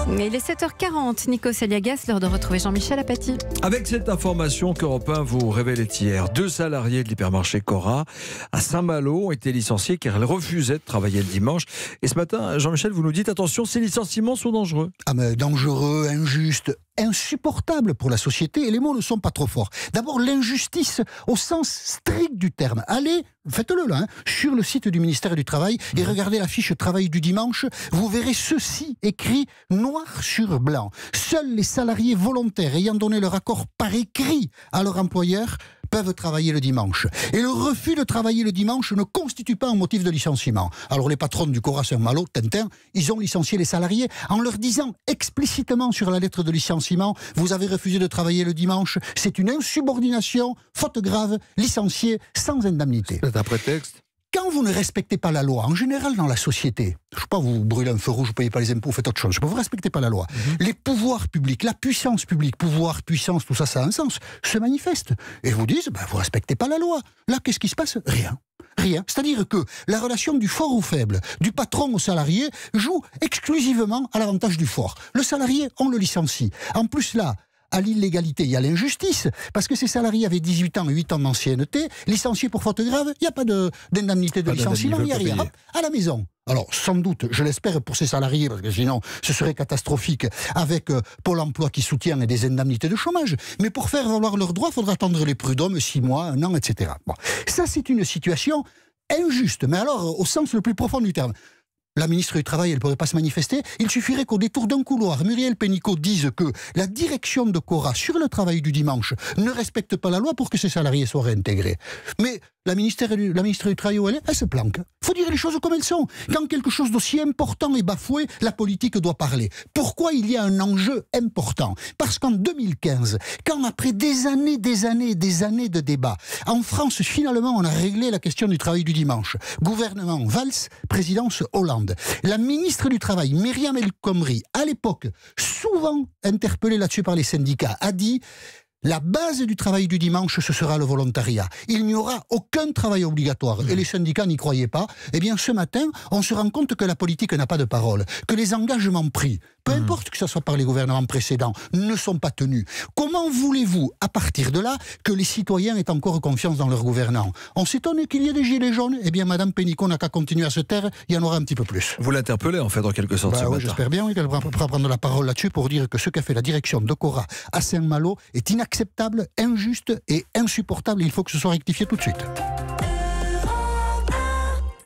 Mais il est 7h40, Nico Saliagas, l'heure de retrouver Jean-Michel Apathy. Avec cette information qu'Europe 1 vous révélait hier, 2 salariés de l'hypermarché Cora à Saint-Malo ont été licenciés car elles refusaient de travailler le dimanche. Et ce matin, Jean-Michel, vous nous dites attention, ces licenciements sont dangereux. Ah mais dangereux, injuste, insupportable pour la société, et les mots ne sont pas trop forts. D'abord, l'injustice au sens strict du terme. Allez, faites-le là, sur le site du ministère du Travail et regardez la fiche travail du dimanche, vous verrez ceci écrit noir sur blanc. Seuls les salariés volontaires ayant donné leur accord par écrit à leur employeur peuvent travailler le dimanche. Et le refus de travailler le dimanche ne constitue pas un motif de licenciement. Alors les patrons du Cora Saint-Malo, Tintin, ils ont licencié les salariés en leur disant explicitement sur la lettre de licenciement, vous avez refusé de travailler le dimanche, c'est une insubordination, faute grave, licencié sans indemnité. C'est un prétexte. Quand vous ne respectez pas la loi, en général dans la société, je ne sais pas, vous brûlez un feu rouge, vous ne payez pas les impôts, vous faites autre chose, vous ne respectez pas la loi. Les pouvoirs publics, la puissance publique, pouvoir, puissance, tout ça, ça a un sens, se manifestent. Et vous disent, vous ne respectez pas la loi. Là, qu'est-ce qui se passe? Rien. Rien. C'est-à-dire que la relation du fort au faible, du patron au salarié, joue exclusivement à l'avantage du fort. Le salarié, on le licencie. En plus là, à l'illégalité, il y a l'injustice, parce que ces salariés avaient 18 ans et 8 ans d'ancienneté, licenciés pour faute grave, il n'y a pas d'indemnité de licenciement, il n'y a rien. Hop, à la maison. Alors, sans doute, je l'espère pour ces salariés, parce que sinon, ce serait catastrophique, avec Pôle emploi qui soutient et des indemnités de chômage. Mais pour faire valoir leurs droits, il faudra attendre les prud'hommes 6 mois, 1 an, etc. Bon, ça, c'est une situation injuste, mais alors au sens le plus profond du terme. La ministre du Travail, elle ne pourrait pas se manifester. Il suffirait qu'au détour d'un couloir, Muriel Pénicaud dise que la direction de Cora sur le travail du dimanche ne respecte pas la loi pour que ses salariés soient réintégrés. Mais la ministre du Travail, elle se planque. Il faut dire les choses comme elles sont. Quand quelque chose d'aussi important est bafoué, la politique doit parler. Pourquoi il y a un enjeu important? Parce qu'en 2015, quand après des années de débats, en France, finalement, on a réglé la question du travail du dimanche. Gouvernement Valls, présidence Hollande. La ministre du Travail, Myriam El Khomri, à l'époque, souvent interpellée là-dessus par les syndicats, a dit: la base du travail du dimanche, ce sera le volontariat. Il n'y aura aucun travail obligatoire. Et les syndicats n'y croyaient pas. Eh bien, ce matin, on se rend compte que la politique n'a pas de parole, que les engagements pris, peu importe que ce soit par les gouvernements précédents, ne sont pas tenus. Comment voulez-vous, à partir de là, que les citoyens aient encore confiance dans leurs gouvernants? On s'étonne qu'il y ait des gilets jaunes. Eh bien, Madame Pénicaud n'a qu'à continuer à se taire, il y en aura un petit peu plus. Vous l'interpellez, en fait, en quelque sorte, ce matin. J'espère bien qu'elle pourra prendre la parole là-dessus pour dire que ce qu'a fait la direction de Cora à Saint-Malo est inacceptable, injuste et insupportable. Il faut que ce soit rectifié tout de suite.